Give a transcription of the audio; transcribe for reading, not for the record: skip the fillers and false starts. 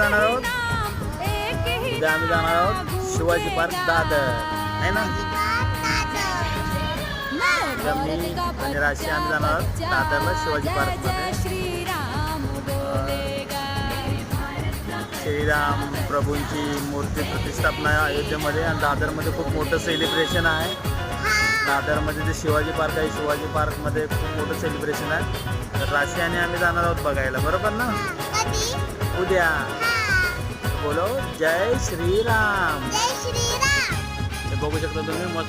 जाणार आहोत? उद्या आम्ही जाणार आहोत शिवाजी पार्क दादर, आहे ना? उद्या मी आणि राशी आम्ही जाणार आहोत दादरला शिवाजी पार्कमध्ये. श्रीराम प्रभूंची मूर्ती प्रतिष्ठापना आहे अयोध्येमध्ये आणि दादरमध्ये खूप मोठं सेलिब्रेशन आहे. दादरमध्ये जे शिवाजी पार्क आहे, शिवाजी पार्कमध्ये खूप मोठं सेलिब्रेशन आहे. तर राशी आणि आम्ही जाणार आहोत बघायला, बरोबर ना? उद्या बोलो जय श्रीराम. हे बघू शकता तुम्ही मस्त